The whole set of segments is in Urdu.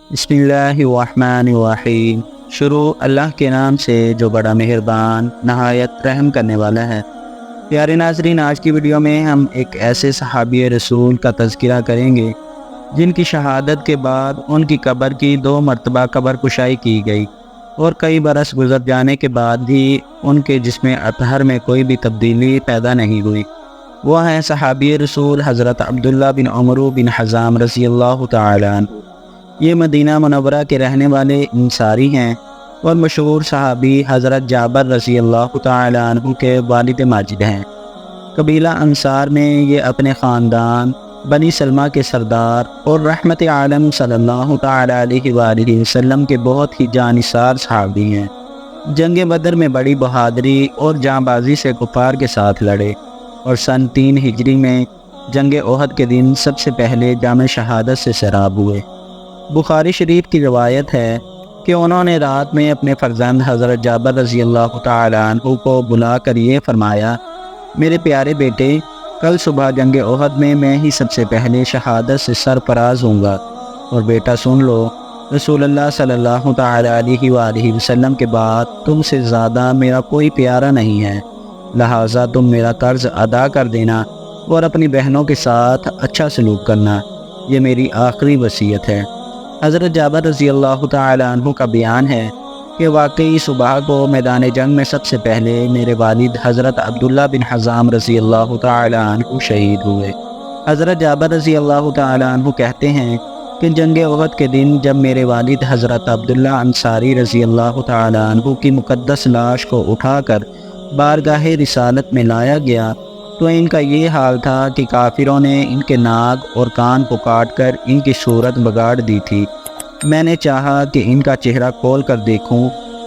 بسم اللہ الرحمن الرحیم۔ شروع اللہ کے نام سے جو بڑا مہربان نہایت رحم کرنے والا ہے۔ پیارے ناظرین، آج کی ویڈیو میں ہم ایک ایسے صحابی رسول کا تذکرہ کریں گے جن کی شہادت کے بعد ان کی قبر کی 2 مرتبہ قبر کشائی کی گئی اور کئی برس گزر جانے کے بعد بھی ان کے جسم اطہر میں کوئی بھی تبدیلی پیدا نہیں ہوئی۔ وہ ہیں صحابی رسول حضرت عبداللہ بن عمرو بن حزام رضی اللہ تعالی عنہ۔ یہ مدینہ منورہ کے رہنے والے انصاری ہیں اور مشہور صحابی حضرت جابر رضی اللہ تعالی عنہ کے والد ماجد ہیں۔ قبیلہ انصار میں یہ اپنے خاندان بنی سلمہ کے سردار اور رحمت عالم صلی اللہ تعالی علیہ وآلہ وسلم کے بہت ہی جانثار صحابی ہیں۔ جنگ بدر میں بڑی بہادری اور جاں بازی سے کفار کے ساتھ لڑے اور سن 3 ہجری میں جنگ احد کے دن سب سے پہلے جام شہادت سے سراب ہوئے۔ بخاری شریف کی روایت ہے کہ انہوں نے رات میں اپنے فرزند حضرت جابر رضی اللہ تعالی عنہ کو بلا کر یہ فرمایا، میرے پیارے بیٹے، کل صبح جنگ احد میں ہی سب سے پہلے شہادت سے سرفراز ہوں گا، اور بیٹا سن لو، رسول اللہ صلی اللہ تعالی علیہ وآلہ وسلم کے بعد تم سے زیادہ میرا کوئی پیارا نہیں ہے، لہٰذا تم میرا قرض ادا کر دینا اور اپنی بہنوں کے ساتھ اچھا سلوک کرنا، یہ میری آخری وصیت ہے۔ حضرت جابر رضی اللہ تعالی عنہ کا بیان ہے کہ واقعی صبح کو میدان جنگ میں سب سے پہلے میرے والد حضرت عبداللہ بن حزام رضی اللہ تعالی عنہ شہید ہوئے۔ حضرت جابر رضی اللہ تعالی عنہ کہتے ہیں کہ جنگ احد کے دن جب میرے والد حضرت عبداللہ انصاری رضی اللہ تعالی عنہ کی مقدس لاش کو اٹھا کر بارگاہ رسالت میں لایا گیا تو ان کا یہ حال تھا کہ کافروں نے ان کے ناک اور کان کو کاٹ کر ان کی صورت بگاڑ دی تھی۔ میں نے چاہا کہ ان کا چہرہ کھول کر دیکھوں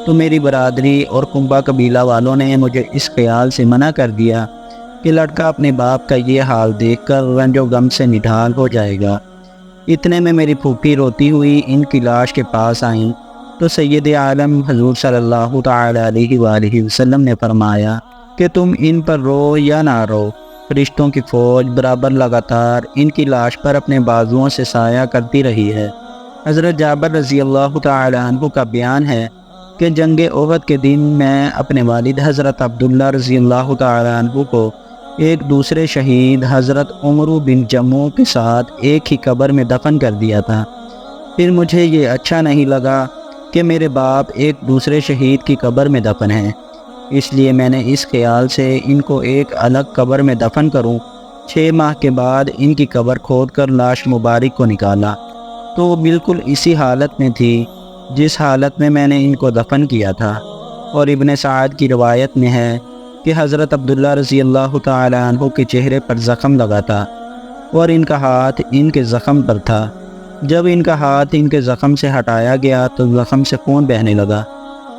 تو میری برادری اور کنبہ قبیلہ والوں نے مجھے اس خیال سے منع کر دیا کہ لڑکا اپنے باپ کا یہ حال دیکھ کر رنج و غم سے نڈھال ہو جائے گا۔ اتنے میں میری پھوپھی روتی ہوئی ان کی لاش کے پاس آئیں تو سید عالم حضور صلی اللہ تعالی علیہ وآلہ وسلم نے فرمایا کہ تم ان پر رو یا نہ رو، فرشتوں کی فوج برابر لگاتار ان کی لاش پر اپنے بازوؤں سے سایہ کرتی رہی ہے۔ حضرت جابر رضی اللہ تعالی عنہ کا بیان ہے کہ جنگ احد کے دن میں اپنے والد حضرت عبداللہ رضی اللہ تعالی عنہ کو ایک دوسرے شہید حضرت عمرو بن جموع کے ساتھ ایک ہی قبر میں دفن کر دیا تھا۔ پھر مجھے یہ اچھا نہیں لگا کہ میرے باپ ایک دوسرے شہید کی قبر میں دفن ہیں، اس لیے میں نے اس خیال سے ان کو ایک الگ قبر میں دفن کروں۔ 6 ماہ کے بعد ان کی قبر کھود کر لاش مبارک کو نکالا تو وہ بالکل اسی حالت میں تھی جس حالت میں نے ان کو دفن کیا تھا۔ اور ابن سعد کی روایت میں ہے کہ حضرت عبداللہ رضی اللہ تعالی عنہ کے چہرے پر زخم لگا تھا اور ان کا ہاتھ ان کے زخم پر تھا۔ جب ان کا ہاتھ ان کے زخم سے ہٹایا گیا تو زخم سے خون بہنے لگا۔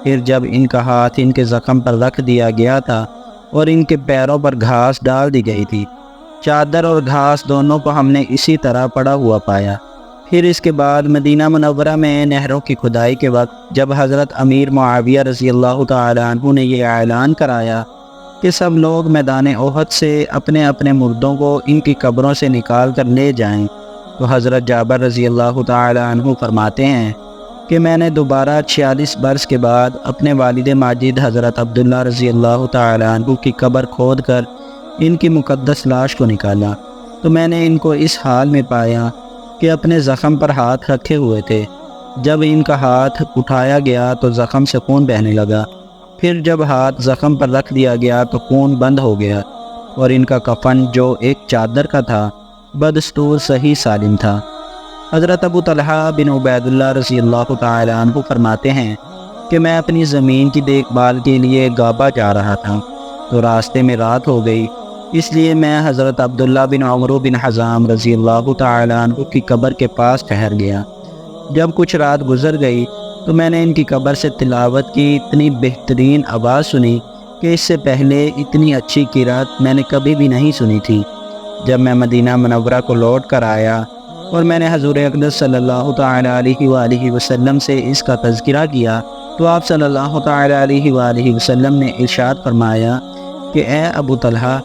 پھر جب ان کا ہاتھ ان کے زخم پر رکھ دیا گیا تھا اور ان کے پیروں پر گھاس ڈال دی گئی تھی، چادر اور گھاس دونوں کو ہم نے اسی طرح پڑا ہوا پایا۔ پھر اس کے بعد مدینہ منورہ میں نہروں کی کھدائی کے وقت جب حضرت امیر معاویہ رضی اللہ تعالی عنہ نے یہ اعلان کرایا کہ سب لوگ میدان احد سے اپنے اپنے مردوں کو ان کی قبروں سے نکال کر لے جائیں، تو حضرت جابر رضی اللہ تعالی عنہ فرماتے ہیں کہ میں نے دوبارہ 46 برس کے بعد اپنے والد ماجد حضرت عبداللہ رضی اللہ تعالی عنہ کی قبر کھود کر ان کی مقدس لاش کو نکالا تو میں نے ان کو اس حال میں پایا کہ اپنے زخم پر ہاتھ رکھے ہوئے تھے۔ جب ان کا ہاتھ اٹھایا گیا تو زخم سے خون بہنے لگا، پھر جب ہاتھ زخم پر رکھ دیا گیا تو خون بند ہو گیا، اور ان کا کفن جو ایک چادر کا تھا بدستور صحیح سالم تھا۔ حضرت ابو طلحہ بن عبید اللہ رضی اللہ تعالی عنہ فرماتے ہیں کہ میں اپنی زمین کی دیکھ بھال کے لیے گابا جا رہا تھا تو راستے میں رات ہو گئی، اس لیے میں حضرت عبداللہ بن عمرو بن حزام رضی اللہ تعالی عنہ کی قبر کے پاس ٹھہر گیا۔ جب کچھ رات گزر گئی تو میں نے ان کی قبر سے تلاوت کی اتنی بہترین آواز سنی کہ اس سے پہلے اتنی اچھی قرات میں نے کبھی بھی نہیں سنی تھی۔ جب میں مدینہ منورہ کو لوٹ کر آیا اور میں نے حضور اقدس صلی اللہ تعالی علیہ وآلہ وسلم سے اس کا تذکرہ کیا تو آپ صلی اللہ تعالی علیہ وآلہ وسلم نے ارشاد فرمایا کہ اے ابو طلحہ،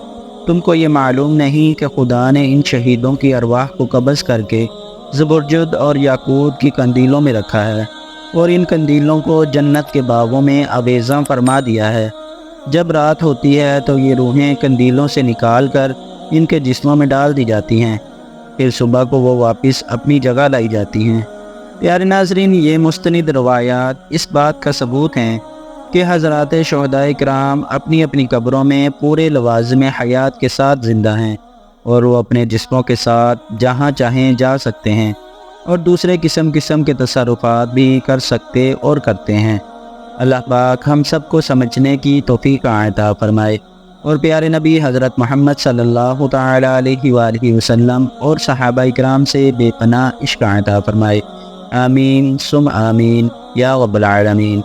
تم کو یہ معلوم نہیں کہ خدا نے ان شہیدوں کی ارواح کو قبض کر کے زبرجد اور یاقوت کی قندیلوں میں رکھا ہے، اور ان قندیلوں کو جنت کے باغوں میں آویزاں فرما دیا ہے۔ جب رات ہوتی ہے تو یہ روحیں قندیلوں سے نکال کر ان کے جسموں میں ڈال دی جاتی ہیں، پھر صبح کو وہ واپس اپنی جگہ لائی جاتی ہیں۔ پیارے ناظرین، یہ مستند روایات اس بات کا ثبوت ہیں کہ حضرات شہدائے کرام اپنی اپنی قبروں میں پورے لوازم حیات کے ساتھ زندہ ہیں، اور وہ اپنے جسموں کے ساتھ جہاں چاہیں جا سکتے ہیں، اور دوسرے قسم کے تصرفات بھی کر سکتے اور کرتے ہیں۔ اللہ پاک ہم سب کو سمجھنے کی توفیق عطا فرمائے، اور پیارے نبی حضرت محمد صلی اللہ تعالی علیہ وآلہ وسلم اور صحابہ کرام سے بے پناہ عشق عطا فرمائے۔ آمین ثم آمین یا رب العالمین۔